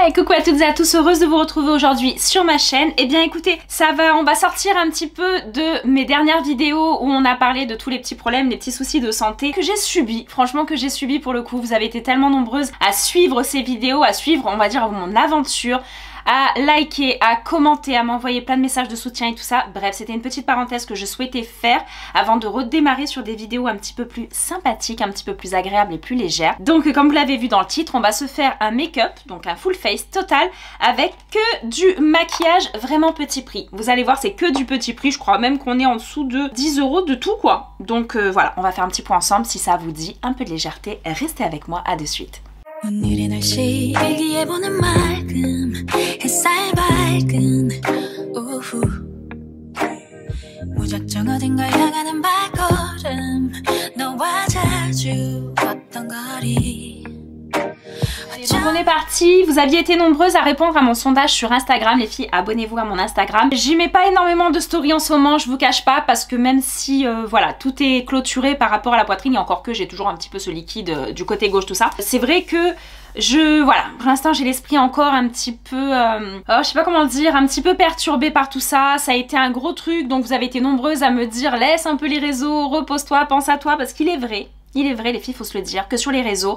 Ouais, coucou à toutes et à tous, heureuse de vous retrouver aujourd'hui sur ma chaîne. Eh bien écoutez, on va sortir un petit peu de mes dernières vidéos où on a parlé de tous les petits problèmes, les petits soucis de santé que j'ai subis. Franchement que j'ai subis pour le coup, vous avez été tellement nombreuses à suivre ces vidéos, à suivre on va dire mon aventure, à liker, à commenter, à m'envoyer plein de messages de soutien et tout ça. Bref, c'était une petite parenthèse que je souhaitais faire avant de redémarrer sur des vidéos un petit peu plus sympathiques, un petit peu plus agréables et plus légères. Donc comme vous l'avez vu dans le titre, on va se faire un make-up, donc un full face total avec que du maquillage vraiment petit prix. Vous allez voir, c'est que du petit prix, je crois même qu'on est en dessous de 10 € de tout quoi. Donc voilà, on va faire un petit point ensemble. Si ça vous dit un peu de légèreté, restez avec moi, à de suite. 오늘의 날씨 일기예보는 맑음 햇살 밝은 오후 무작정 어딘가 향하는 발걸음 너와 자주 걷던 거리. Donc on est parti, vous aviez été nombreuses à répondre à mon sondage sur Instagram, les filles, abonnez-vous à mon Instagram. J'y mets pas énormément de stories en ce moment, je vous cache pas, parce que même si voilà, tout est clôturé par rapport à la poitrine, et encore que j'ai toujours un petit peu ce liquide du côté gauche, tout ça, c'est vrai que voilà, pour l'instant j'ai l'esprit encore un petit peu, je sais pas comment le dire, un petit peu perturbé par tout ça. Ça a été un gros truc, donc vous avez été nombreuses à me dire laisse un peu les réseaux, repose-toi, pense à toi, parce qu'il est vrai. Il est vrai les filles, faut se le dire, que sur les réseaux,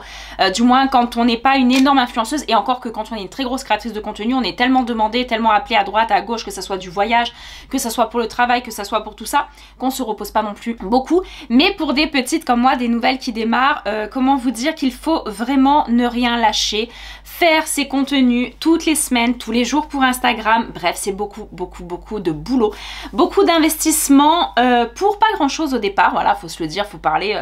du moins quand on n'est pas une énorme influenceuse, et encore que quand on est une très grosse créatrice de contenu, on est tellement demandé, tellement appelé à droite, à gauche, que ça soit du voyage, que ça soit pour le travail, que ça soit pour tout ça, qu'on se repose pas non plus beaucoup. Mais pour des petites comme moi, des nouvelles qui démarrent, comment vous dire qu'il faut vraiment ne rien lâcher, faire ses contenus toutes les semaines, tous les jours pour Instagram. Bref, c'est beaucoup de boulot, beaucoup d'investissement pour pas grand chose au départ. Voilà, faut se le dire, faut parler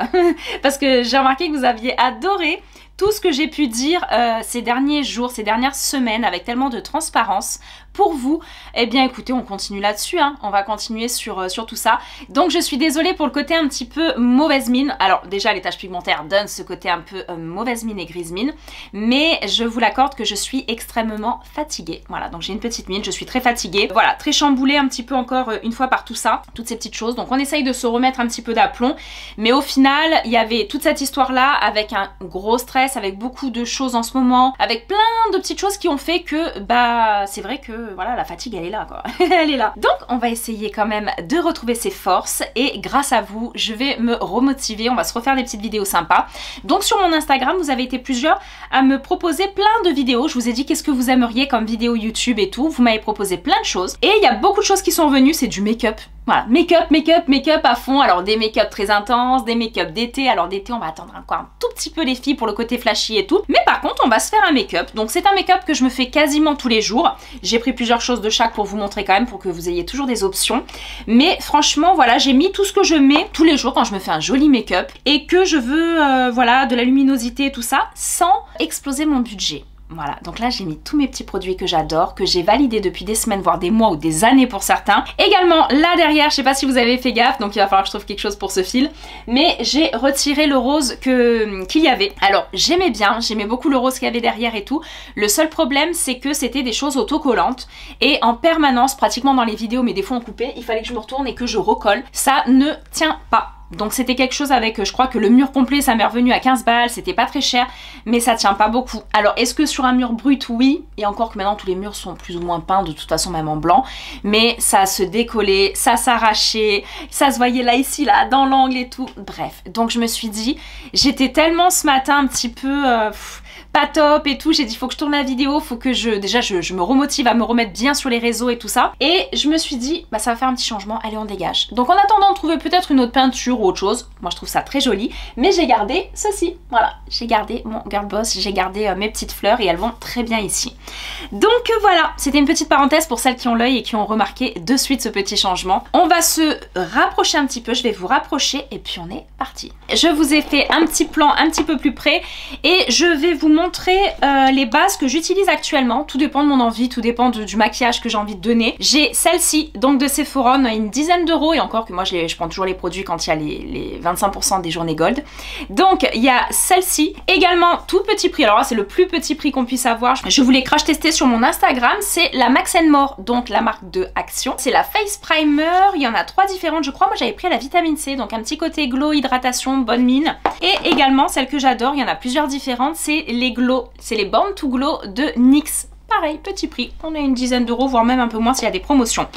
parce que j'ai remarqué que vous aviez adoré tout ce que j'ai pu dire ces derniers jours, ces dernières semaines avec tellement de transparence pour vous. Eh bien écoutez, on continue là-dessus, hein. On va continuer sur tout ça. Donc je suis désolée pour le côté un petit peu mauvaise mine. Alors déjà les taches pigmentaires donnent ce côté un peu mauvaise mine et grise mine, mais je vous l'accorde que je suis extrêmement fatiguée. Voilà, donc j'ai une petite mine, je suis très fatiguée. Voilà, très chamboulée un petit peu encore une fois par tout ça, toutes ces petites choses. Donc on essaye de se remettre un petit peu d'aplomb, mais au final il y avait toute cette histoire-là avec un gros stress, avec beaucoup de choses en ce moment, avec plein de petites choses qui ont fait que bah c'est vrai que voilà, la fatigue elle est là quoi. Elle est là. Donc on va essayer quand même de retrouver ses forces, et grâce à vous je vais me remotiver. On va se refaire des petites vidéos sympas. Donc sur mon Instagram vous avez été plusieurs à me proposer plein de vidéos. Je vous ai dit qu'est-ce que vous aimeriez comme vidéo YouTube et tout. Vous m'avez proposé plein de choses, et il y a beaucoup de choses qui sont venues. C'est du make-up. Voilà, make-up à fond. Alors des make-up très intenses, des make-up d'été. Alors d'été on va attendre encore un tout petit peu les filles pour le côté flashy et tout. Mais par contre on va se faire un make-up. Donc c'est un make-up que je me fais quasiment tous les jours. J'ai pris plusieurs choses de chaque pour vous montrer quand même, pour que vous ayez toujours des options. Mais franchement voilà, j'ai mis tout ce que je mets tous les jours quand je me fais un joli make-up et que je veux voilà, de la luminosité et tout ça, sans exploser mon budget. Voilà, donc là j'ai mis tous mes petits produits que j'adore, que j'ai validés depuis des semaines, voire des mois ou des années pour certains. Également là derrière, je sais pas si vous avez fait gaffe, donc il va falloir que je trouve quelque chose pour ce fil, mais j'ai retiré le rose qu'il y avait. Alors j'aimais bien, j'aimais beaucoup le rose qu'il y avait derrière et tout. Le seul problème c'est que c'était des choses autocollantes, et en permanence, pratiquement dans les vidéos, mais des fois on coupait, il fallait que je me retourne et que je recolle. Ça ne tient pas. Donc c'était quelque chose avec, je crois que le mur complet ça m'est revenu à 15 balles, c'était pas très cher, mais ça tient pas beaucoup. Alors est-ce que sur un mur brut, oui, et encore que maintenant tous les murs sont plus ou moins peints de toute façon, même en blanc, mais ça se décollait, ça s'arrachait, ça se voyait là, ici, là, dans l'angle et tout, bref. Donc je me suis dit, j'étais tellement ce matin un petit peu... pas top et tout, j'ai dit faut que je tourne la vidéo, faut que je me remotive à me remettre bien sur les réseaux et tout ça, et je me suis dit bah ça va faire un petit changement, allez on dégage. Donc en attendant de trouver peut-être une autre peinture ou autre chose, moi je trouve ça très joli, mais j'ai gardé ceci, voilà, j'ai gardé mon girl boss, j'ai gardé mes petites fleurs et elles vont très bien ici. Donc voilà, c'était une petite parenthèse pour celles qui ont l'œil et qui ont remarqué de suite ce petit changement. On va se rapprocher un petit peu, je vais vous rapprocher et puis on est parti. Je vous ai fait un petit plan un petit peu plus près et je vais vous montrer les bases que j'utilise actuellement. Tout dépend de mon envie, tout dépend du maquillage que j'ai envie de donner. J'ai celle-ci donc de Sephora, on a une dizaine d'euros, et encore que moi je prends toujours les produits quand il y a les 25% des journées gold. Donc il y a celle-ci également, tout petit prix. Alors là c'est le plus petit prix qu'on puisse avoir. Je vous l'ai crash testé sur mon Instagram. C'est la Max & More, donc la marque de Action. C'est la Face Primer, il y en a 3 différentes je crois. Moi j'avais pris la vitamine C, donc un petit côté glow, hydratation, bonne mine. Et également celle que j'adore, il y en a plusieurs différentes, c'est les Glow, c'est les Born to Glow de NYX. pareil, petit prix, on a une dizaine d'euros, voire même un peu moins s'il y a des promotions.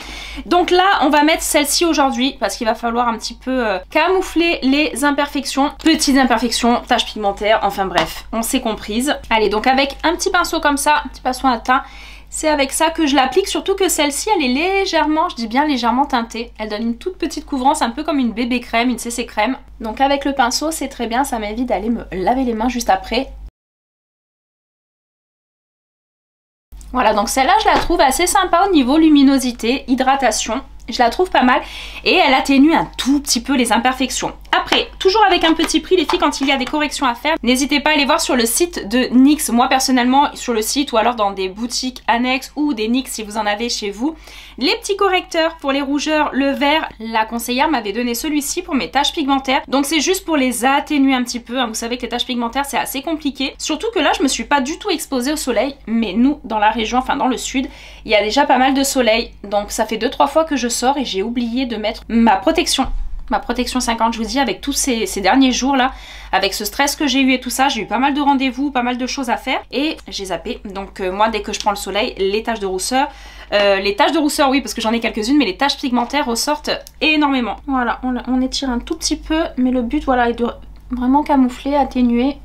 Donc là, on va mettre celle-ci aujourd'hui parce qu'il va falloir un petit peu camoufler les imperfections, petites imperfections, taches pigmentaires, enfin bref, on s'est comprise. Allez, donc avec un petit pinceau comme ça, un petit pinceau à teint, c'est avec ça que je l'applique, surtout que celle-ci, elle est légèrement, je dis bien légèrement teintée. Elle donne une toute petite couvrance, un peu comme une bébé crème, une CC crème. Donc avec le pinceau, c'est très bien, ça m'évite d'aller me laver les mains juste après. Voilà, donc celle-là, je la trouve assez sympa au niveau luminosité, hydratation. Je la trouve pas mal et elle atténue un tout petit peu les imperfections. Après, toujours avec un petit prix, les filles, quand il y a des corrections à faire, n'hésitez pas à aller voir sur le site de NYX. Moi, personnellement, sur le site ou alors dans des boutiques annexes ou des NYX si vous en avez chez vous. Les petits correcteurs pour les rougeurs, le vert, la conseillère m'avait donné celui-ci pour mes taches pigmentaires. Donc c'est juste pour les atténuer un petit peu. Vous savez que les taches pigmentaires, c'est assez compliqué. Surtout que là, je me suis pas du tout exposée au soleil. Mais nous, dans la région, enfin dans le sud, il y a déjà pas mal de soleil. Donc ça fait 2-3 fois que je sors et j'ai oublié de mettre ma protection. Ma protection 50, je vous dis, avec tous ces derniers jours là, avec ce stress que j'ai eu et tout ça, j'ai eu pas mal de rendez-vous, pas mal de choses à faire et j'ai zappé. Donc moi, dès que je prends le soleil, les taches de rousseur, oui, parce que j'en ai quelques-unes, mais les taches pigmentaires ressortent énormément. Voilà, on étire un tout petit peu, mais le but, voilà, est de vraiment camoufler, atténuer.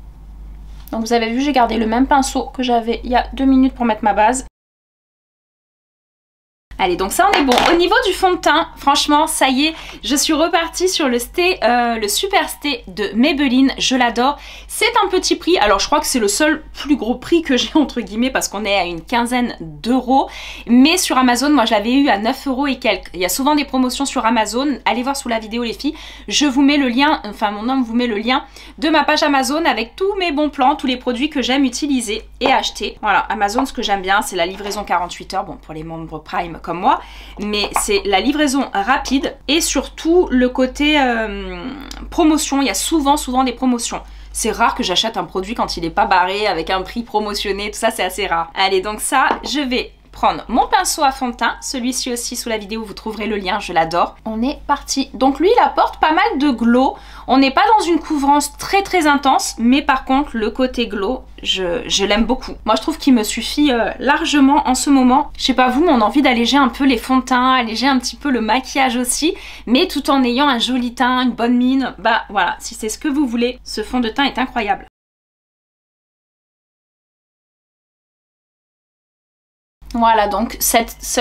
Donc vous avez vu, j'ai gardé le même pinceau que j'avais il y a 2 minutes pour mettre ma base. Allez, donc ça on est bon. Au niveau du fond de teint, franchement, ça y est, je suis repartie sur le Super Stay de Maybelline. Je l'adore. C'est un petit prix. Alors, je crois que c'est le seul plus gros prix que j'ai, entre guillemets, parce qu'on est à une quinzaine d'euros. Mais sur Amazon, moi, je l'avais eu à 9 euros et quelques. Il y a souvent des promotions sur Amazon. Allez voir sous la vidéo, les filles. Je vous mets le lien, enfin, mon homme vous met le lien de ma page Amazon avec tous mes bons plans, tous les produits que j'aime utiliser et acheter. Voilà, Amazon, ce que j'aime bien, c'est la livraison 48 heures. Bon, pour les membres Prime comme moi, mais c'est la livraison rapide et surtout le côté promotion. Il y a souvent des promotions. C'est rare que j'achète un produit quand il n'est pas barré avec un prix promotionné, tout ça c'est assez rare. Allez, donc ça, je vais prendre mon pinceau à fond de teint, celui-ci aussi sous la vidéo, vous trouverez le lien, je l'adore. On est parti. Donc lui, il apporte pas mal de glow. On n'est pas dans une couvrance très intense, mais par contre, le côté glow, je l'aime beaucoup. Moi, je trouve qu'il me suffit largement en ce moment. Je sais pas vous, mais on a envie d'alléger un peu les fonds de teint, alléger un petit peu le maquillage aussi, mais tout en ayant un joli teint, une bonne mine. Bah voilà, si c'est ce que vous voulez, ce fond de teint est incroyable. Voilà, donc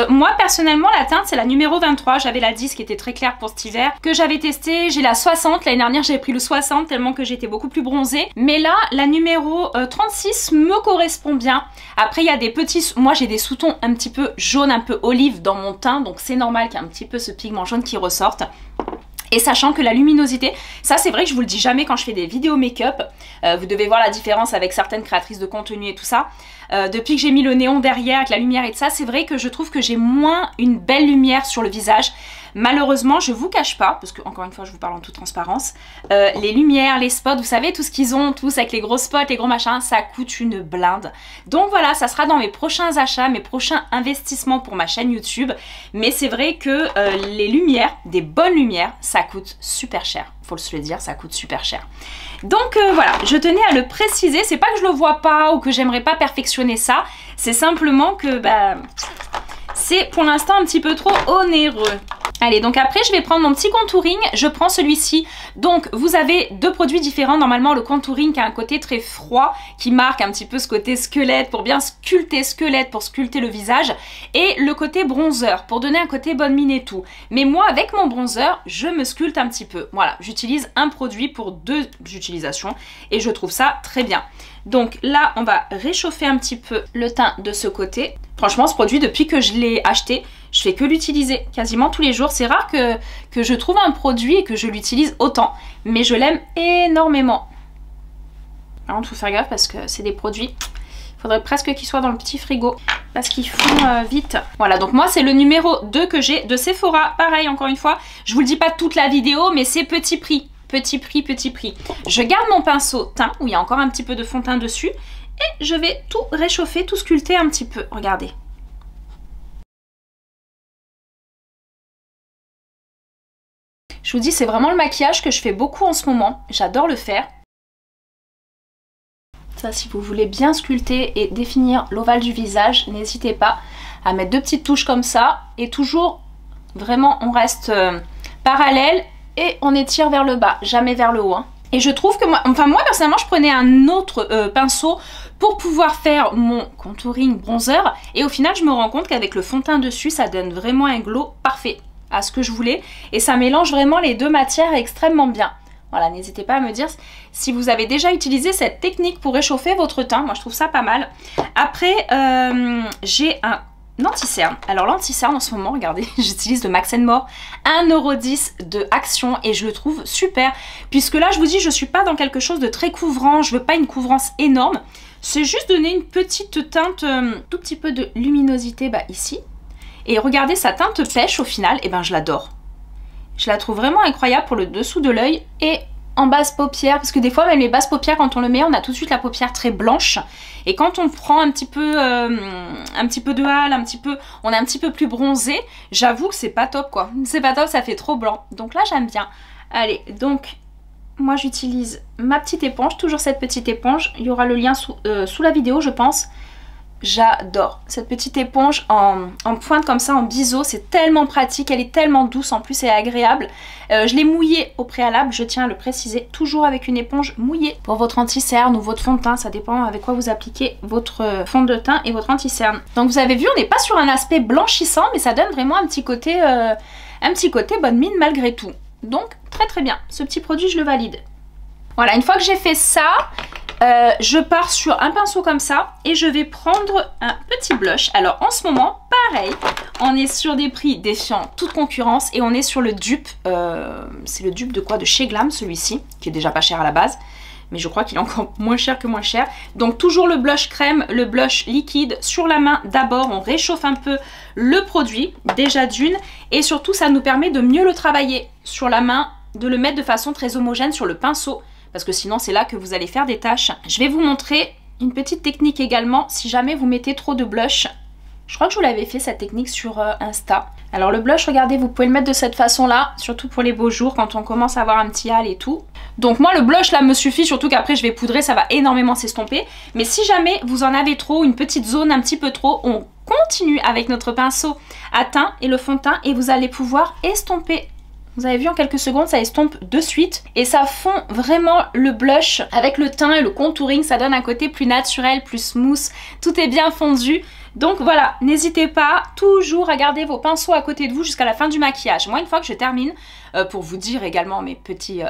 moi personnellement la teinte c'est la numéro 23, j'avais la 10 qui était très claire pour cet hiver, que j'avais testé, j'ai la 60, l'année dernière j'avais pris le 60 tellement que j'étais beaucoup plus bronzée, mais là la numéro 36 me correspond bien. Après il y a des petits, moi j'ai des sous-tons un petit peu jaune, un peu olive dans mon teint, donc c'est normal qu'il y ait un petit peu ce pigment jaune qui ressorte. Et sachant que la luminosité, ça c'est vrai que je vous le dis jamais quand je fais des vidéos make-up, vous devez voir la différence avec certaines créatrices de contenu et tout ça. Depuis que j'ai mis le néon derrière avec la lumière et tout ça, c'est vrai que je trouve que j'ai moins une belle lumière sur le visage. Malheureusement, je vous cache pas, parce que encore une fois je vous parle en toute transparence, les lumières, les spots, vous savez tout ce qu'ils ont tous avec les gros spots, les gros machins, ça coûte une blinde. Donc voilà, ça sera dans mes prochains achats, mes prochains investissements pour ma chaîne YouTube. Mais c'est vrai que les lumières, des bonnes lumières, ça coûte super cher. Faut se le dire, ça coûte super cher. Donc voilà, je tenais à le préciser, c'est pas que je le vois pas ou que j'aimerais pas perfectionner ça, c'est simplement que bah, c'est pour l'instant un petit peu trop onéreux. Allez, donc après je vais prendre mon petit contouring, je prends celui-ci. Donc vous avez 2 produits différents, normalement le contouring qui a un côté très froid, qui marque un petit peu ce côté squelette pour bien sculpter pour sculpter le visage, et le côté bronzer pour donner un côté bonne mine et tout. Mais moi avec mon bronzer, je me sculpte un petit peu. Voilà, j'utilise un produit pour 2 utilisations et je trouve ça très bien. Donc là on va réchauffer un petit peu le teint de ce côté. Franchement ce produit depuis que je l'ai acheté, je fais que l'utiliser quasiment tous les jours. C'est rare que je trouve un produit et que je l'utilise autant, mais je l'aime énormément. Par contre, il faut faire gaffe parce que c'est des produits, il faudrait presque qu'ils soient dans le petit frigo parce qu'ils font vite. Voilà, donc moi c'est le numéro 2 que j'ai de Sephora. Pareil, encore une fois, je vous le dis pas toute la vidéo, mais c'est petit prix. Petit prix. Je garde mon pinceau teint où il y a encore un petit peu de fond de teint dessus et je vais tout réchauffer, tout sculpter un petit peu. Regardez. Je vous dis, c'est vraiment le maquillage que je fais beaucoup en ce moment. J'adore le faire. Ça, si vous voulez bien sculpter et définir l'ovale du visage, n'hésitez pas à mettre 2 petites touches comme ça. Et toujours, vraiment, on reste parallèle et on étire vers le bas, jamais vers le haut. Hein. Et je trouve que moi personnellement, je prenais un autre pinceau pour pouvoir faire mon contouring bronzer. Et au final, je me rends compte qu'avec le fond de teint dessus, ça donne vraiment un glow parfait à ce que je voulais. Et ça mélange vraiment les deux matières extrêmement bien. Voilà, n'hésitez pas à me dire si vous avez déjà utilisé cette technique pour réchauffer votre teint. Moi, je trouve ça pas mal. Après, j'ai un anti-cerne. Alors l'anti-cerne en ce moment, regardez, j'utilise le Max & More 1,10 € de Action et je le trouve super. Puisque là, je vous dis, je suis pas dans quelque chose de très couvrant. Je veux pas une couvrance énorme. C'est juste donner une petite teinte, tout petit peu de luminosité ici. Et regardez, sa teinte pêche au final, et ben je l'adore. Je la trouve vraiment incroyable pour le dessous de l'œil et en basse paupière. Parce que des fois, même les basses paupières, quand on le met, on a tout de suite la paupière très blanche. Et quand on prend un petit peu de hâle, on est un petit peu plus bronzé, j'avoue que c'est pas top quoi. C'est pas top, ça fait trop blanc. Donc là, j'aime bien. Allez, donc moi j'utilise ma petite éponge, toujours cette petite éponge. Il y aura le lien sous la vidéo, je pense. J'adore cette petite éponge en pointe comme ça, en biseau, c'est tellement pratique, elle est tellement douce en plus et agréable. Je l'ai mouillée au préalable, je tiens à le préciser, toujours avec une éponge mouillée pour votre anti-cerne ou votre fond de teint, ça dépend avec quoi vous appliquez votre fond de teint et votre anti-cerne. Donc vous avez vu, on n'est pas sur un aspect blanchissant, mais ça donne vraiment un petit côté bonne mine malgré tout. Donc très très bien, ce petit produit je le valide. Voilà, une fois que j'ai fait ça, je pars sur un pinceau comme ça et je vais prendre un petit blush. Alors en ce moment, pareil, on est sur des prix défiant toute concurrence et on est sur le dupe. C'est le dupe de quoi? De chez Glam, celui-ci, qui est déjà pas cher à la base. Mais je crois qu'il est encore moins cher que moins cher. Donc toujours le blush crème, le blush liquide sur la main. D'abord, on réchauffe un peu le produit, déjà d'une. Et surtout, ça nous permet de mieux le travailler sur la main, de le mettre de façon très homogène sur le pinceau. Parce que sinon c'est là que vous allez faire des taches. Je vais vous montrer une petite technique également si jamais vous mettez trop de blush. Je crois que je vous l'avais fait cette technique sur Insta. Alors le blush, regardez, vous pouvez le mettre de cette façon là, surtout pour les beaux jours quand on commence à avoir un petit hâle et tout. Donc moi le blush là me suffit, surtout qu'après je vais poudrer, ça va énormément s'estomper. Mais si jamais vous en avez trop, une petite zone un petit peu trop, on continue avec notre pinceau à teint et le fond de teint et vous allez pouvoir estomper. Vous avez vu en quelques secondes, ça estompe de suite et ça fond vraiment le blush avec le teint et le contouring. Ça donne un côté plus naturel, plus smooth. Tout est bien fondu. Donc voilà, n'hésitez pas toujours à garder vos pinceaux à côté de vous jusqu'à la fin du maquillage. Moi, une fois que je termine, pour vous dire également mes petits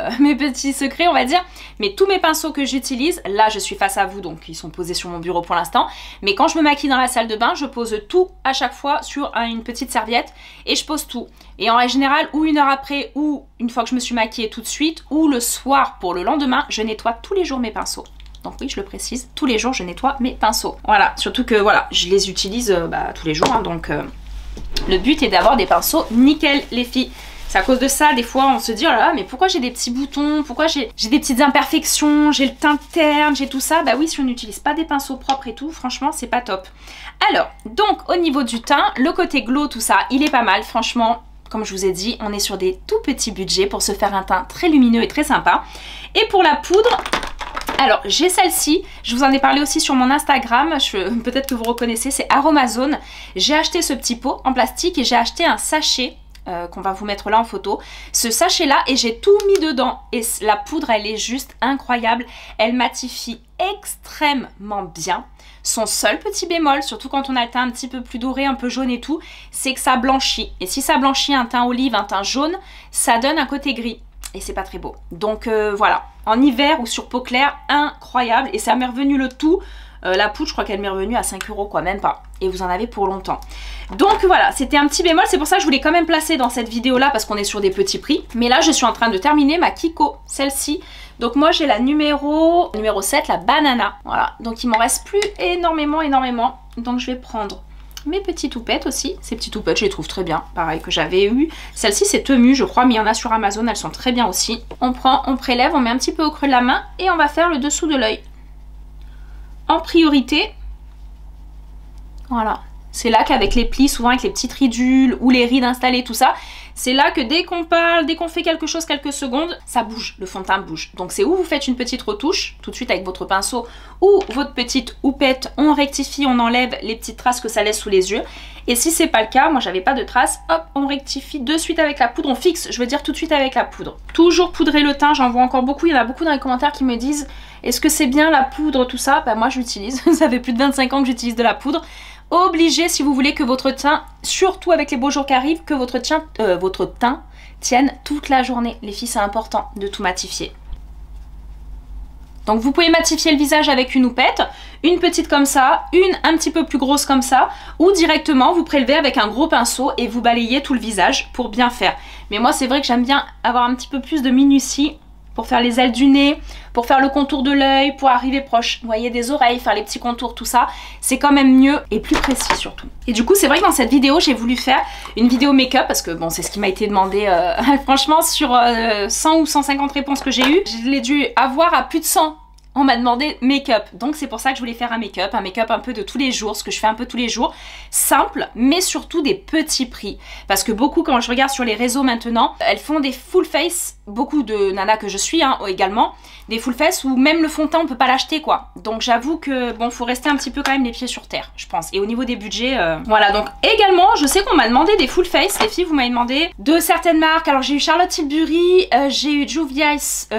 secrets, on va dire, mais tous mes pinceaux que j'utilise, là je suis face à vous, donc ils sont posés sur mon bureau pour l'instant, mais quand je me maquille dans la salle de bain, je pose tout à chaque fois sur une petite serviette et je pose tout. Et en général, ou une heure après, ou une fois que je me suis maquillée tout de suite, ou le soir pour le lendemain, je nettoie tous les jours mes pinceaux. Donc oui, je le précise, tous les jours je nettoie mes pinceaux. Voilà, surtout que voilà, je les utilise tous les jours, hein, donc le but est d'avoir des pinceaux nickel les filles. C'est à cause de ça, des fois on se dit oh là là, mais pourquoi j'ai des petits boutons, pourquoi j'ai des petites imperfections, j'ai le teint terne, j'ai tout ça. Bah oui, si on n'utilise pas des pinceaux propres et tout, franchement c'est pas top. Alors, donc au niveau du teint, le côté glow, tout ça, il est pas mal, franchement. Comme je vous ai dit, on est sur des tout petits budgets pour se faire un teint très lumineux et très sympa. Et pour la poudre, alors j'ai celle-ci, je vous en ai parlé aussi sur mon Instagram, peut-être que vous reconnaissez, c'est Aromazone. J'ai acheté ce petit pot en plastique et j'ai acheté un sachet qu'on va vous mettre là en photo. Ce sachet là et j'ai tout mis dedans et la poudre elle est juste incroyable, elle matifie extrêmement bien. Son seul petit bémol, surtout quand on a le teint un petit peu plus doré, un peu jaune et tout, c'est que ça blanchit. Et si ça blanchit un teint olive, un teint jaune, ça donne un côté gris. Et c'est pas très beau. Donc voilà, en hiver ou sur peau claire, incroyable. Et ça m'est revenu le tout. La poudre, je crois qu'elle m'est revenue à 5 €, quoi, même pas. Et vous en avez pour longtemps. Donc voilà, c'était un petit bémol. C'est pour ça que je voulais quand même placer dans cette vidéo-là, parce qu'on est sur des petits prix. Mais là, je suis en train de terminer ma Kiko, celle-ci. Donc moi, j'ai la numéro 7, la banana. Voilà, donc il m'en reste plus énormément. Donc je vais prendre mes petites toupettes aussi. Ces petites toupettes, je les trouve très bien. Pareil que j'avais eu. Celle-ci, c'est Temu, je crois, mais il y en a sur Amazon. Elles sont très bien aussi. On prend, on prélève, on met un petit peu au creux de la main et on va faire le dessous de l'œil. En priorité, voilà, c'est là qu'avec les plis, souvent avec les petites ridules ou les rides installées, tout ça, c'est là que dès qu'on parle, dès qu'on fait quelque chose quelques secondes, ça bouge, le fond de teint bouge. Donc c'est où vous faites une petite retouche, tout de suite avec votre pinceau ou votre petite houppette, on rectifie, on enlève les petites traces que ça laisse sous les yeux. Et si c'est pas le cas, moi j'avais pas de traces, hop, on rectifie de suite avec la poudre, on fixe, je veux dire tout de suite avec la poudre. Toujours poudrer le teint, j'en vois encore beaucoup, il y en a beaucoup dans les commentaires qui me disent est-ce que c'est bien la poudre, tout ça? Bah moi je l'utilise, ça fait plus de 25 ans que j'utilise de la poudre. Obligé si vous voulez que votre teint, surtout avec les beaux jours qui arrivent, que votre teint tienne toute la journée. Les filles, c'est important de tout matifier. Donc vous pouvez matifier le visage avec une houppette, une petite comme ça, une un petit peu plus grosse comme ça, ou directement vous prélevez avec un gros pinceau et vous balayez tout le visage pour bien faire. Mais moi c'est vrai que j'aime bien avoir un petit peu plus de minutie pour faire les ailes du nez, pour faire le contour de l'œil, pour arriver proche, vous voyez, des oreilles, faire les petits contours, tout ça, c'est quand même mieux et plus précis surtout. Et du coup, c'est vrai que dans cette vidéo, j'ai voulu faire une vidéo make-up parce que bon, c'est ce qui m'a été demandé, franchement, sur 100 ou 150 réponses que j'ai eues, je l'ai dû avoir à plus de 100. On m'a demandé make-up, donc c'est pour ça que je voulais faire un make-up un peu de tous les jours, ce que je fais un peu tous les jours, simple, mais surtout des petits prix. Parce que beaucoup, quand je regarde sur les réseaux maintenant, elles font des full face, beaucoup de nanas que je suis également, des full face où même le fond de teint on peut pas l'acheter quoi. Donc j'avoue que bon, faut rester un petit peu quand même les pieds sur terre, je pense. Et au niveau des budgets, voilà. Donc également, je sais qu'on m'a demandé des full face, les filles, vous m'avez demandé de certaines marques. Alors j'ai eu Charlotte Tilbury, j'ai eu Juvia's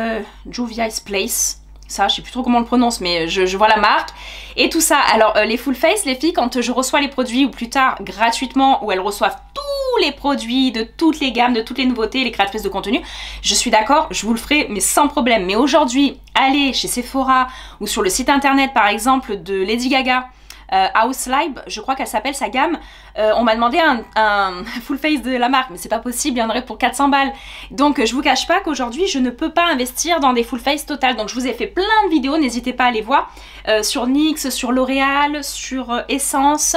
Place. Ça, je sais plus trop comment on le prononce, mais je vois la marque et tout ça. Alors les full face, les filles, quand je reçois les produits ou plus tard gratuitement, où elles reçoivent tous les produits de toutes les gammes, de toutes les nouveautés, les créatrices de contenu, je suis d'accord, je vous le ferai, mais sans problème. Mais aujourd'hui, allez chez Sephora ou sur le site internet par exemple de Lady Gaga, House Live, je crois qu'elle s'appelle sa gamme, on m'a demandé un full face de la marque, mais c'est pas possible, il y en aurait pour 400 balles. Donc je vous cache pas qu'aujourd'hui je ne peux pas investir dans des full face total. Donc je vous ai fait plein de vidéos, n'hésitez pas à les voir, sur NYX, sur L'Oréal, sur Essence,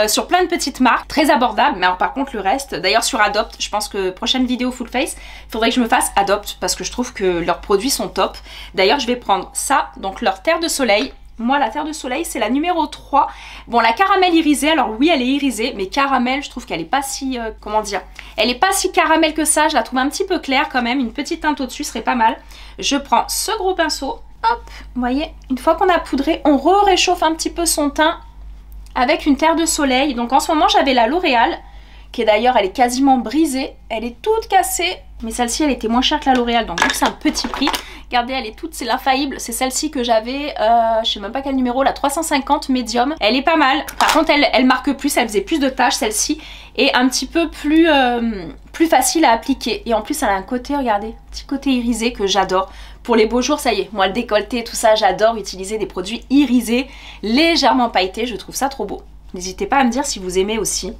sur plein de petites marques, très abordables. Mais alors par contre le reste, d'ailleurs sur Adopt, je pense que prochaine vidéo full face, il faudrait que je me fasse Adopt parce que je trouve que leurs produits sont top. D'ailleurs je vais prendre ça, donc leur terre de soleil. Moi, la terre de soleil, c'est la numéro 3. Bon, la caramel irisée, alors oui, elle est irisée, mais caramel, je trouve qu'elle est pas si... comment dire? Elle est pas si caramel que ça, je la trouve un petit peu claire quand même. Une petite teinte au-dessus serait pas mal. Je prends ce gros pinceau, hop, vous voyez, une fois qu'on a poudré, on réchauffe un petit peu son teint avec une terre de soleil. Donc en ce moment, j'avais la L'Oréal, qui est d'ailleurs, elle est quasiment brisée. Elle est toute cassée, mais celle-ci, elle était moins chère que la L'Oréal, donc c'est un petit prix. Regardez, elle est toute, c'est l'infaillible, c'est celle-ci que j'avais, je sais même pas quel numéro, la 350 médium. Elle est pas mal, par contre elle marque plus, elle faisait plus de taches celle-ci, et un petit peu plus facile à appliquer. Et en plus elle a un côté, regardez, petit côté irisé que j'adore. Pour les beaux jours, ça y est, moi le décolleté, tout ça, j'adore utiliser des produits irisés, légèrement pailletés, je trouve ça trop beau. N'hésitez pas à me dire si vous aimez aussi.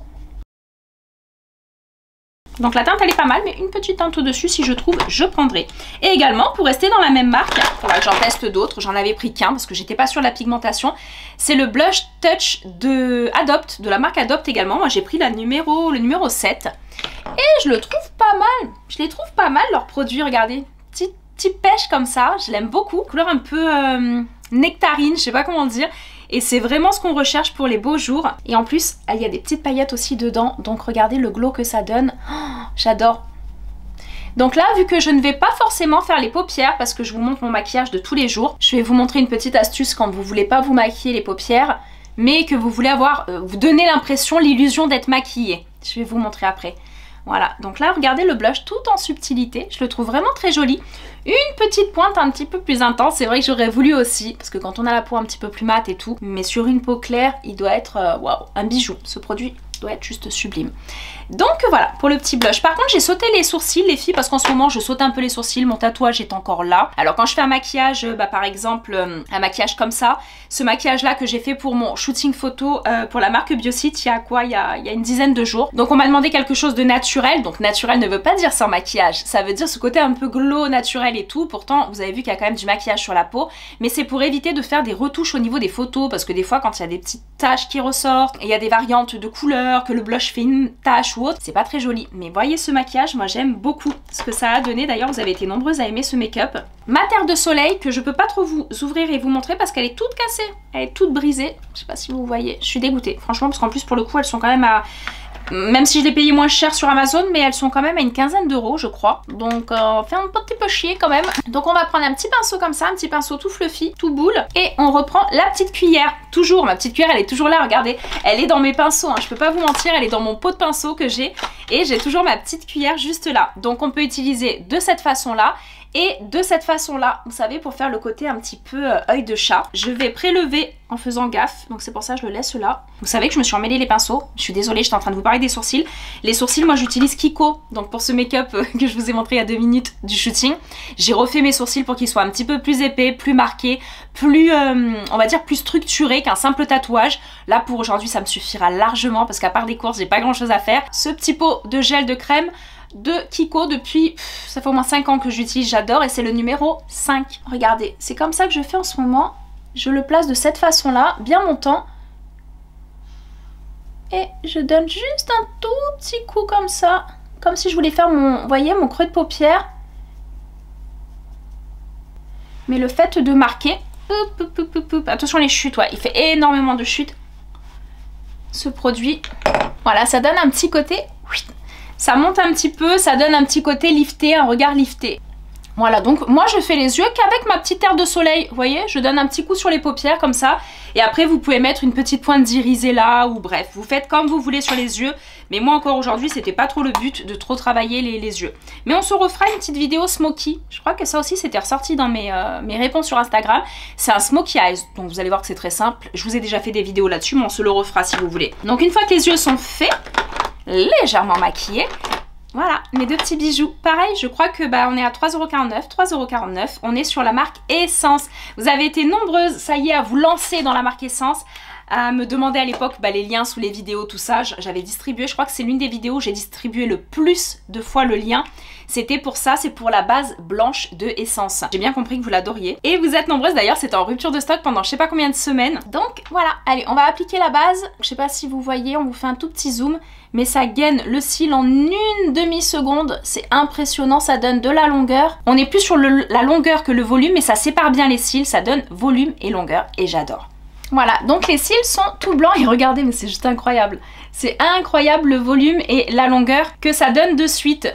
Donc la teinte elle est pas mal, mais une petite teinte au-dessus si je trouve, je prendrai. Et également, pour rester dans la même marque, faudra que j'en teste d'autres, j'en avais pris qu'un parce que j'étais pas sûre de la pigmentation. C'est le Blush Touch de Adopt, de la marque Adopt également. Moi j'ai pris le numéro 7. Et je le trouve pas mal, je les trouve pas mal leurs produits, regardez. Petite pêche comme ça, je l'aime beaucoup. Couleur un peu nectarine, je sais pas comment dire. Et c'est vraiment ce qu'on recherche pour les beaux jours. Et en plus, il y a des petites paillettes aussi dedans. Donc regardez le glow que ça donne. Oh, j'adore. Donc là, vu que je ne vais pas forcément faire les paupières parce que je vous montre mon maquillage de tous les jours, je vais vous montrer une petite astuce quand vous voulez pas vous maquiller les paupières, mais que vous voulez vous donner l'impression, l'illusion d'être maquillée. Je vais vous montrer après. Voilà, donc là regardez le blush tout en subtilité, je le trouve vraiment très joli. Une petite pointe un petit peu plus intense, c'est vrai que j'aurais voulu aussi, parce que quand on a la peau un petit peu plus mate et tout, mais sur une peau claire, il doit être, waouh, un bijou. Ce produit doit être juste sublime. Donc voilà, pour le petit blush. Par contre, j'ai sauté les sourcils, les filles, parce qu'en ce moment, je saute un peu les sourcils. Mon tatouage est encore là. Alors quand je fais un maquillage, par exemple, un maquillage comme ça, ce maquillage-là que j'ai fait pour mon shooting photo pour la marque Biocite, il y a quoi? Il y a une dizaine de jours. Donc on m'a demandé quelque chose de naturel. Donc naturel ne veut pas dire sans maquillage. Ça veut dire ce côté un peu glow naturel et tout. Pourtant, vous avez vu qu'il y a quand même du maquillage sur la peau. Mais c'est pour éviter de faire des retouches au niveau des photos. Parce que des fois, quand il y a des petites taches qui ressortent, et il y a des variantes de couleurs, que le blush fait une tache ou autre, c'est pas très joli. Mais voyez ce maquillage, moi j'aime beaucoup ce que ça a donné. D'ailleurs, vous avez été nombreuses à aimer ce make-up. Ma terre de soleil, que je peux pas trop vous ouvrir et vous montrer parce qu'elle est toute cassée. Elle est toute brisée. Je sais pas si vous voyez. Je suis dégoûtée. Franchement, parce qu'en plus, pour le coup, elles sont quand même Même si je les payais moins cher sur Amazon, mais elles sont quand même à une quinzaine d'euros je crois. Donc fait un petit peu chier quand même. Donc on va prendre un petit pinceau comme ça, un petit pinceau tout fluffy, tout boule. Et on reprend la petite cuillère. Toujours, ma petite cuillère elle est toujours là, regardez. Elle est dans mes pinceaux, hein, je peux pas vous mentir, elle est dans mon pot de pinceau que j'ai. Et j'ai toujours ma petite cuillère juste là. Donc on peut utiliser de cette façon là. Et de cette façon là, vous savez, pour faire le côté un petit peu œil de chat, je vais prélever en faisant gaffe. Donc c'est pour ça que je le laisse là. Vous savez que je me suis emmêlé les pinceaux. Je suis désolée, j'étais en train de vous parler des sourcils. Les sourcils, moi j'utilise Kiko. Donc pour ce make-up que je vous ai montré il y a 2 minutes du shooting, j'ai refait mes sourcils pour qu'ils soient un petit peu plus épais, plus marqués, plus, on va dire, plus structurés qu'un simple tatouage. Là pour aujourd'hui ça me suffira largement parce qu'à part des courses, j'ai pas grand chose à faire. Ce petit pot de gel de crème de Kiko depuis, ça fait au moins 5 ans que j'utilise, j'adore, et c'est le numéro 5. Regardez, c'est comme ça que je fais en ce moment. Je le place de cette façon là, bien montant. Et je donne juste un tout petit coup comme ça. Comme si je voulais faire mon, vous voyez, mon creux de paupière. Mais le fait de marquer, attention les chutes, ouais, il fait énormément de chutes. Ce produit, voilà, ça donne un petit côté... Ça monte un petit peu, ça donne un petit côté lifté, un regard lifté. Voilà, donc moi je fais les yeux qu'avec ma petite terre de soleil. Vous voyez, je donne un petit coup sur les paupières comme ça. Et après vous pouvez mettre une petite pointe d'irisé là, ou bref, vous faites comme vous voulez sur les yeux. Mais moi encore aujourd'hui, c'était pas trop le but de trop travailler les yeux. Mais on se refera une petite vidéo smoky. Je crois que ça aussi c'était ressorti dans mes réponses sur Instagram. C'est un smoky eyes, donc vous allez voir que c'est très simple. Je vous ai déjà fait des vidéos là-dessus, mais on se le refera si vous voulez. Donc une fois que les yeux sont faits, légèrement maquillée, voilà, mes 2 petits bijoux. Pareil, je crois que on est à 3,49 €, 3,49 €. On est sur la marque Essence. Vous avez été nombreuses, ça y est, à vous lancer dans la marque Essence, à me demander à l'époque les liens sous les vidéos, tout ça. J'avais distribué, je crois que c'est l'une des vidéos où j'ai distribué le plus de fois le lien. C'était pour ça, c'est pour la base blanche de Essence. J'ai bien compris que vous l'adoriez. Et vous êtes nombreuses d'ailleurs, c'était en rupture de stock pendant je sais pas combien de semaines. Donc voilà, allez, on va appliquer la base. Je sais pas si vous voyez, on vous fait un tout petit zoom. Mais ça gaine le cil en une demi-seconde. C'est impressionnant, ça donne de la longueur. On est plus sur la longueur que le volume, mais ça sépare bien les cils. Ça donne volume et longueur et j'adore. Voilà, donc les cils sont tout blancs et regardez, mais c'est juste incroyable. C'est incroyable le volume et la longueur que ça donne de suite.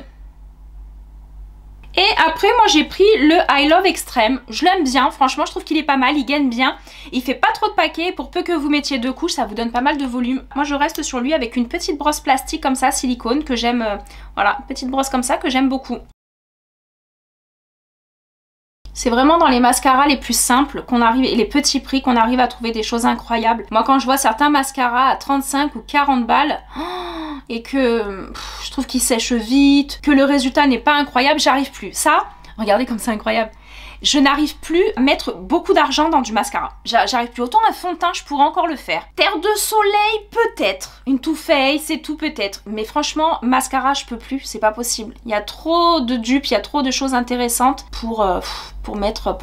Et après moi j'ai pris le I Love Extreme, je l'aime bien, franchement je trouve qu'il est pas mal, il gaine bien, il fait pas trop de paquets, pour peu que vous mettiez 2 couches ça vous donne pas mal de volume. Moi je reste sur lui avec une petite brosse plastique comme ça, silicone, que j'aime, voilà, petite brosse comme ça que j'aime beaucoup. C'est vraiment dans les mascaras les plus simples qu'on arrive, et les petits prix qu'on arrive à trouver des choses incroyables. Moi quand je vois certains mascaras à 35 ou 40 balles, et que je trouve qu'ils sèchent vite, que le résultat n'est pas incroyable, j'arrive plus. Ça, regardez comme c'est incroyable. Je n'arrive plus à mettre beaucoup d'argent dans du mascara. J'arrive plus. Autant un fond de teint, je pourrais encore le faire. Terre de soleil, peut-être. Une Too Faced, c'est tout peut-être. Mais franchement, mascara, je peux plus. C'est pas possible. Il y a trop de dupes, il y a trop de choses intéressantes pour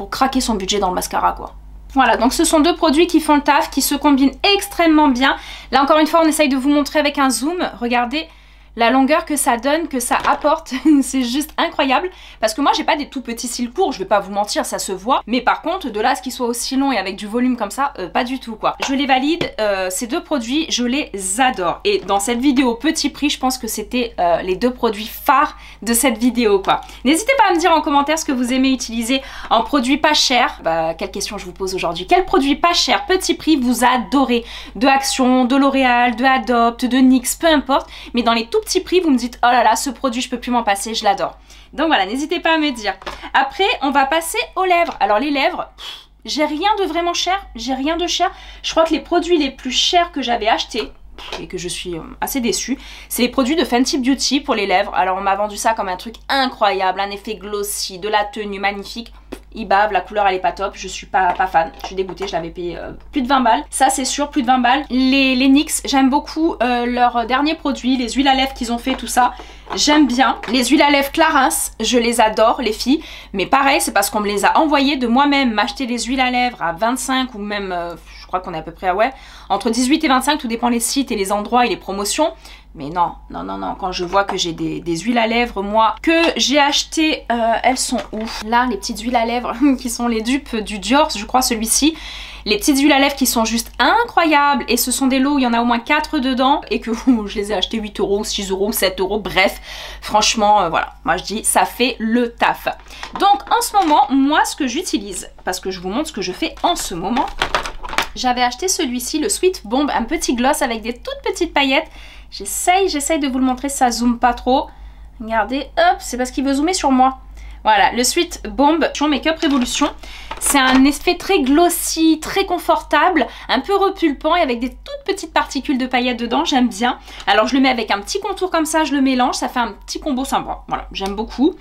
craquer son budget dans le mascara, quoi. Voilà, donc ce sont 2 produits qui font le taf, qui se combinent extrêmement bien. Là, encore une fois, on essaye de vous montrer avec un zoom. Regardez la longueur que ça donne, que ça apporte, c'est juste incroyable. Parce que moi j'ai pas des tout petits cils courts, je vais pas vous mentir, ça se voit. Mais par contre, de là à ce qu'ils soient aussi longs et avec du volume comme ça, pas du tout quoi. Je les valide, ces 2 produits, je les adore. Et dans cette vidéo petit prix, je pense que c'était les 2 produits phares de cette vidéo quoi. N'hésitez pas à me dire en commentaire ce que vous aimez utiliser en produits pas chers. Quelle question je vous pose aujourd'hui? Quel produit pas cher, petit prix, vous adorez? De Action, de L'Oréal, de Adopt, de NYX, peu importe. Mais dans les tout petit prix, vous me dites oh là là, ce produit je peux plus m'en passer, je l'adore. Donc voilà, n'hésitez pas à me dire. Après, on va passer aux lèvres. Alors les lèvres, j'ai rien de vraiment cher, j'ai rien de cher. Je crois que les produits les plus chers que j'avais achetés, et que je suis assez déçue, c'est les produits de Fenty Beauty pour les lèvres. Alors on m'a vendu ça comme un truc incroyable, un effet glossy, de la tenue magnifique. Il bave, la couleur elle est pas top, je suis pas fan, je suis dégoûtée, je l'avais payé plus de 20 balles. Ça c'est sûr, plus de 20 balles. Les NYX, j'aime beaucoup leurs derniers produits, les huiles à lèvres qu'ils ont fait, tout ça. J'aime bien. Les huiles à lèvres Clarins, je les adore les filles. Mais pareil, c'est parce qu'on me les a envoyées de moi-même m'acheter des huiles à lèvres à 25 ou même, je crois qu'on est à peu près à entre 18 et 25, tout dépend les sites et les endroits et les promotions. Mais non, non, non, non, quand je vois que j'ai des huiles à lèvres, moi, que j'ai acheté, elles sont où? Là, les petites huiles à lèvres qui sont les dupes du Dior, je crois celui-ci. Les petites huiles à lèvres qui sont juste incroyables et ce sont des lots où il y en a au moins 4 dedans et que je les ai achetés 8 €, 6 €, 7 €, bref, franchement, voilà, moi je dis ça fait le taf. Donc en ce moment, moi ce que j'utilise, parce que je vous montre ce que je fais en ce moment, j'avais acheté celui-ci, le Sweet Bomb, un petit gloss avec des toutes petites paillettes. J'essaye de vous le montrer, ça zoome pas trop. Regardez, hop, c'est parce qu'il veut zoomer sur moi. Voilà, le Sweet Bomb Make-up Révolution. C'est un effet très glossy, très confortable, un peu repulpant et avec des toutes petites particules de paillettes dedans, j'aime bien. Alors je le mets avec un petit contour comme ça, je le mélange, ça fait un petit combo sympa. Voilà, j'aime beaucoup.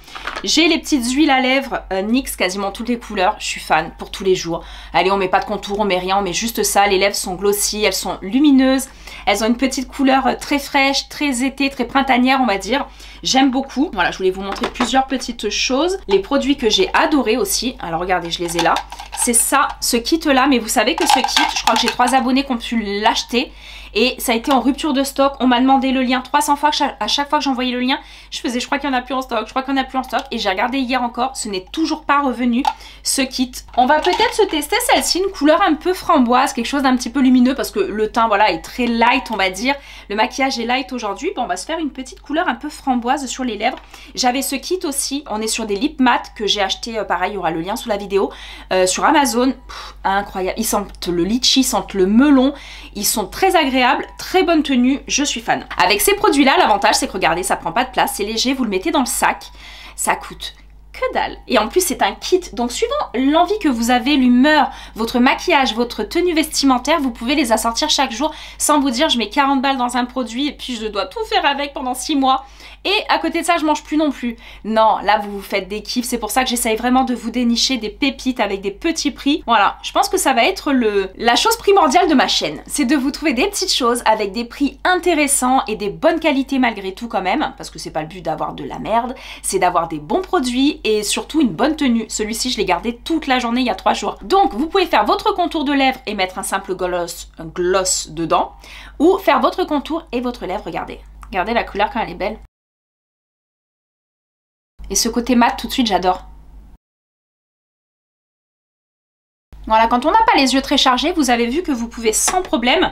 J'ai les petites huiles à lèvres NYX, quasiment toutes les couleurs, je suis fan pour tous les jours. Allez, on met pas de contour, on met rien, on met juste ça. Les lèvres sont glossy, elles sont lumineuses, elles ont une petite couleur très fraîche, très été, très printanière on va dire. J'aime beaucoup. Voilà, je voulais vous montrer plusieurs petites choses. Les produits que j'ai adorés aussi. Alors regardez, je les ai là. C'est ça, ce kit là. Mais vous savez que ce kit, je crois que j'ai 3 abonnés qui ont pu l'acheter. Et ça a été en rupture de stock. On m'a demandé le lien 300 fois. À chaque fois que j'envoyais le lien, je crois qu'il n'y en a plus en stock. Je crois qu'il n'y en a plus en stock. Et j'ai regardé hier encore. Ce n'est toujours pas revenu, ce kit. On va peut-être se tester celle-ci. Une couleur un peu framboise. Quelque chose d'un petit peu lumineux. Parce que le teint, voilà, est très light, on va dire. Le maquillage est light aujourd'hui. Bon, on va se faire une petite couleur un peu framboise sur les lèvres. J'avais ce kit aussi. On est sur des lip matte que j'ai acheté. Pareil, il y aura le lien sous la vidéo. Sur Amazon. Incroyable. Ils sentent le litchi, ils sentent le melon. Ils sont très agréables, très bonne tenue, je suis fan. Avec ces produits-là, l'avantage c'est que regardez, ça prend pas de place, c'est léger, vous le mettez dans le sac, ça coûte que dalle. Et en plus c'est un kit, donc suivant l'envie que vous avez, l'humeur, votre maquillage, votre tenue vestimentaire, vous pouvez les assortir chaque jour sans vous dire je mets 40 balles dans un produit et puis je dois tout faire avec pendant 6 mois. Et à côté de ça, je mange plus non plus. Non, là, vous vous faites des kiffs. C'est pour ça que j'essaye vraiment de vous dénicher des pépites avec des petits prix. Voilà, je pense que ça va être la chose primordiale de ma chaîne. C'est de vous trouver des petites choses avec des prix intéressants et des bonnes qualités malgré tout quand même. Parce que c'est pas le but d'avoir de la merde. C'est d'avoir des bons produits et surtout une bonne tenue. Celui-ci, je l'ai gardé toute la journée il y a 3 jours. Donc, vous pouvez faire votre contour de lèvres et mettre un simple gloss dedans. Ou faire votre contour et votre lèvre, regardez. Regardez la couleur quand elle est belle. Et ce côté mat, tout de suite, j'adore. Voilà, quand on n'a pas les yeux très chargés, vous avez vu que vous pouvez sans problème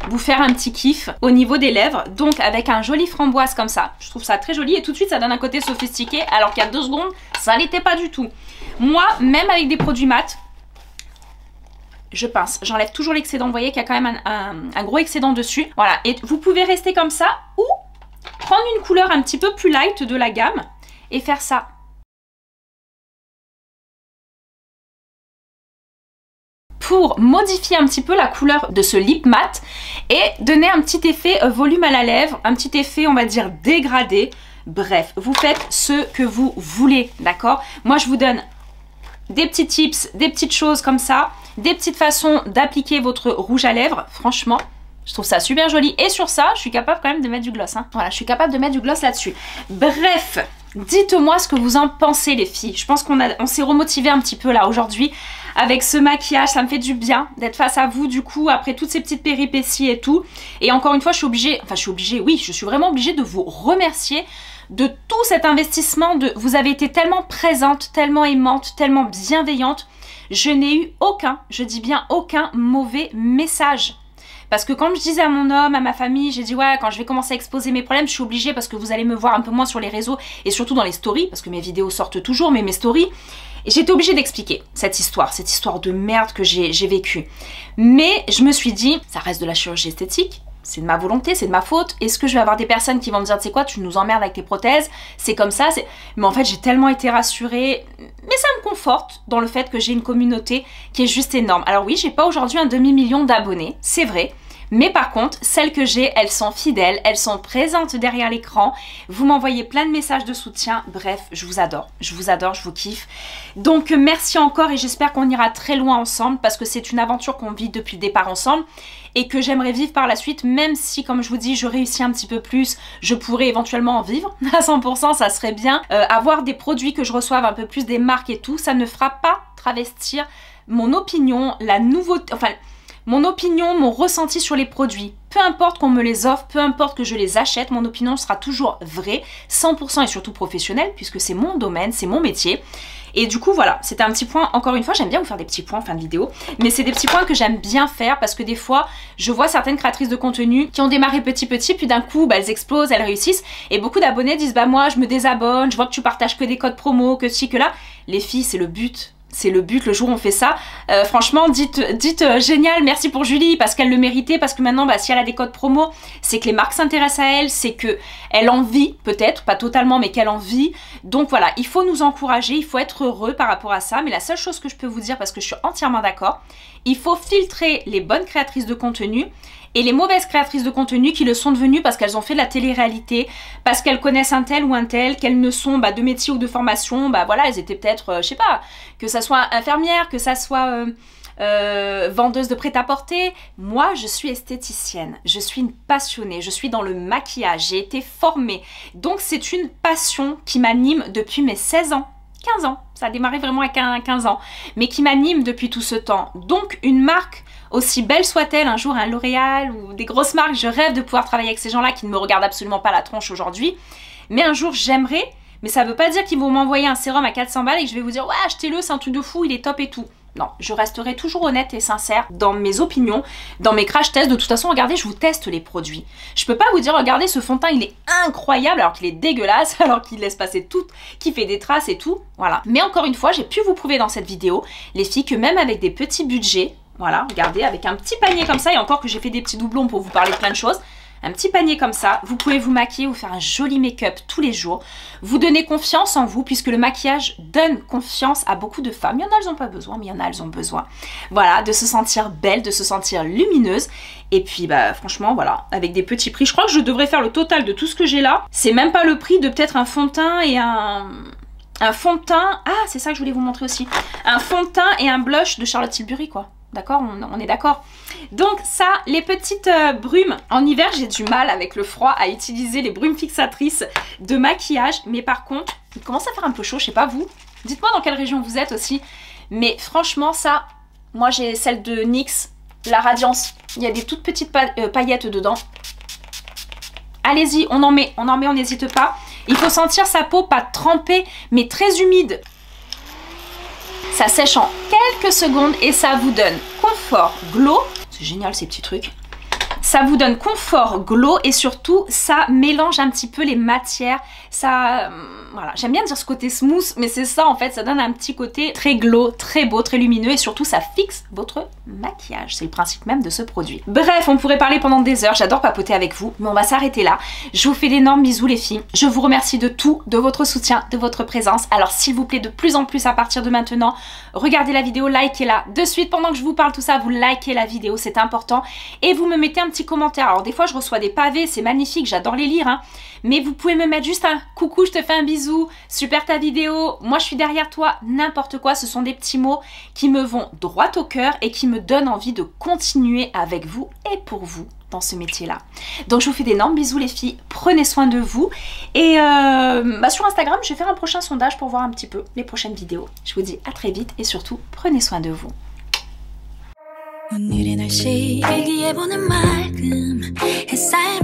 vous faire un petit kiff au niveau des lèvres. Donc avec un joli framboise comme ça. Je trouve ça très joli et tout de suite, ça donne un côté sophistiqué. Alors qu'il y a 2 secondes, ça l'était pas du tout. Moi, même avec des produits mat, je pince. J'enlève toujours l'excédent. Vous voyez qu'il y a quand même un gros excédent dessus. Voilà, et vous pouvez rester comme ça ou prendre une couleur un petit peu plus light de la gamme et faire ça. Pour modifier un petit peu la couleur de ce lip matte et donner un petit effet volume à la lèvre, un petit effet on va dire dégradé. Bref, vous faites ce que vous voulez, d'accord? Moi je vous donne des petits tips, des petites choses comme ça, des petites façons d'appliquer votre rouge à lèvres, franchement. Je trouve ça super joli. Et sur ça, je suis capable quand même de mettre du gloss. Hein. Voilà, je suis capable de mettre du gloss là-dessus. Bref, dites-moi ce que vous en pensez les filles. Je pense qu'on s'est remotivé un petit peu là aujourd'hui avec ce maquillage. Ça me fait du bien d'être face à vous du coup après toutes ces petites péripéties et tout. Et encore une fois, je suis vraiment obligée de vous remercier de tout cet investissement. Vous avez été tellement présente, tellement aimante, tellement bienveillante. Je n'ai eu aucun, je dis bien aucun mauvais message. Parce que comme je disais à mon homme, à ma famille, j'ai dit ouais, quand je vais commencer à exposer mes problèmes, je suis obligée parce que vous allez me voir un peu moins sur les réseaux et surtout dans les stories, parce que mes vidéos sortent toujours, mais mes stories. Et j'étais obligée d'expliquer cette histoire de merde que j'ai vécue. Mais je me suis dit, ça reste de la chirurgie esthétique, c'est de ma volonté, c'est de ma faute. Est-ce que je vais avoir des personnes qui vont me dire, tu sais quoi, tu nous emmerdes avec tes prothèses, c'est comme ça, mais en fait j'ai tellement été rassurée, mais ça me conforte dans le fait que j'ai une communauté qui est juste énorme. Alors oui, j'ai pas aujourd'hui un demi-million d'abonnés, c'est vrai. Mais par contre, celles que j'ai, elles sont fidèles, elles sont présentes derrière l'écran. Vous m'envoyez plein de messages de soutien. Bref, je vous adore, je vous kiffe. Donc merci encore et j'espère qu'on ira très loin ensemble parce que c'est une aventure qu'on vit depuis le départ ensemble et que j'aimerais vivre par la suite, même si, comme je vous dis, je réussis un petit peu plus, je pourrais éventuellement en vivre à 100%, ça serait bien. Avoir des produits que je reçoive un peu plus, des marques et tout, ça ne fera pas travestir mon opinion, la nouveauté, enfin... mon opinion, mon ressenti sur les produits. Peu importe qu'on me les offre, peu importe que je les achète, mon opinion sera toujours vraie, 100% et surtout professionnelle, puisque c'est mon domaine, c'est mon métier. Et du coup voilà, c'était un petit point, encore une fois j'aime bien vous faire des petits points en fin de vidéo, mais c'est des petits points que j'aime bien faire parce que des fois je vois certaines créatrices de contenu qui ont démarré petit puis d'un coup bah, elles explosent, elles réussissent, et beaucoup d'abonnés disent bah moi je me désabonne, je vois que tu partages que des codes promo, que ci, que là. Les filles, c'est le but. C'est le but, le jour où on fait ça. Franchement, dites génial, merci pour Julie, parce qu'elle le méritait, parce que maintenant, bah, si elle a des codes promo, c'est que les marques s'intéressent à elle, c'est qu'elle en vit, peut-être, pas totalement, mais qu'elle en vit. Donc voilà, il faut nous encourager, il faut être heureux par rapport à ça. Mais la seule chose que je peux vous dire, parce que je suis entièrement d'accord, il faut filtrer les bonnes créatrices de contenu et les mauvaises créatrices de contenu qui le sont devenues parce qu'elles ont fait de la télé-réalité, parce qu'elles connaissent un tel ou un tel, qu'elles ne sont bah, de métier ou de formation, bah voilà, elles étaient peut-être, je sais pas, que ça soit infirmière, que ça soit vendeuse de prêt-à-porter. Moi, je suis esthéticienne, je suis une passionnée, je suis dans le maquillage, j'ai été formée. Donc c'est une passion qui m'anime depuis mes 16 ans. 15 ans, ça a démarré vraiment à 15 ans, mais qui m'anime depuis tout ce temps. Donc une marque, aussi belle soit-elle, un jour un L'Oréal ou des grosses marques, je rêve de pouvoir travailler avec ces gens-là qui ne me regardent absolument pas la tronche aujourd'hui, mais un jour j'aimerais, mais ça veut pas dire qu'ils vont m'envoyer un sérum à 400 balles et que je vais vous dire ouais achetez-le, c'est un truc de fou, il est top et tout. Non, je resterai toujours honnête et sincère dans mes opinions, dans mes crash tests. De toute façon, regardez, je vous teste les produits. Je peux pas vous dire, regardez, ce fond de teint, il est incroyable alors qu'il est dégueulasse, alors qu'il laisse passer tout, qu'il fait des traces et tout. Voilà. Mais encore une fois, j'ai pu vous prouver dans cette vidéo, les filles, que même avec des petits budgets, voilà, regardez, avec un petit panier comme ça, et encore que j'ai fait des petits doublons pour vous parler de plein de choses, un petit panier comme ça, vous pouvez vous maquiller, vous faire un joli make-up tous les jours, vous donner confiance en vous, puisque le maquillage donne confiance à beaucoup de femmes. Il y en a, elles n'ont pas besoin, mais il y en a, elles ont besoin. Voilà, de se sentir belle, de se sentir lumineuse. Et puis, bah, franchement, voilà, avec des petits prix. Je crois que je devrais faire le total de tout ce que j'ai là. C'est même pas le prix de peut-être un fond de teint et un fond de teint. Ah, c'est ça que je voulais vous montrer aussi. Un fond de teint et un blush de Charlotte Tilbury, quoi. D'accord, on est d'accord. Donc ça, les petites brumes. En hiver, j'ai du mal avec le froid à utiliser les brumes fixatrices de maquillage. Mais par contre, il commence à faire un peu chaud, je sais pas vous. Dites-moi dans quelle région vous êtes aussi. Mais franchement, ça, moi j'ai celle de NYX, la Radiance. Il y a des toutes petites paillettes dedans. Allez-y, on en met, on n'hésite pas. Il faut sentir sa peau pas trempée, mais très humide. Ça sèche en quelques secondes et ça vous donne confort, glow. C'est génial ces petits trucs. Ça vous donne confort, glow et surtout ça mélange un petit peu les matières. Ça, voilà, j'aime bien dire ce côté smooth, mais c'est ça en fait, ça donne un petit côté très glow, très beau, très lumineux et surtout ça fixe votre maquillage. C'est le principe même de ce produit. Bref, on pourrait parler pendant des heures, j'adore papoter avec vous, mais on va s'arrêter là. Je vous fais d'énormes bisous les filles. Je vous remercie de tout, de votre soutien, de votre présence. Alors s'il vous plaît, de plus en plus à partir de maintenant, regardez la vidéo, likez-la. De suite, pendant que je vous parle tout ça, vous likez la vidéo, c'est important. Et vous me mettez un petit commentaire. Alors des fois, je reçois des pavés, c'est magnifique, j'adore les lire, hein. Mais vous pouvez me mettre juste un coucou, je te fais un bisou, super ta vidéo, moi je suis derrière toi, n'importe quoi. Ce sont des petits mots qui me vont droit au cœur et qui me donnent envie de continuer avec vous et pour vous dans ce métier-là. Donc je vous fais d'énormes bisous les filles, prenez soin de vous. Et sur Instagram, je vais faire un prochain sondage pour voir un petit peu les prochaines vidéos. Je vous dis à très vite et surtout, prenez soin de vous. 오늘의 날씨 일기예보는 맑음 햇살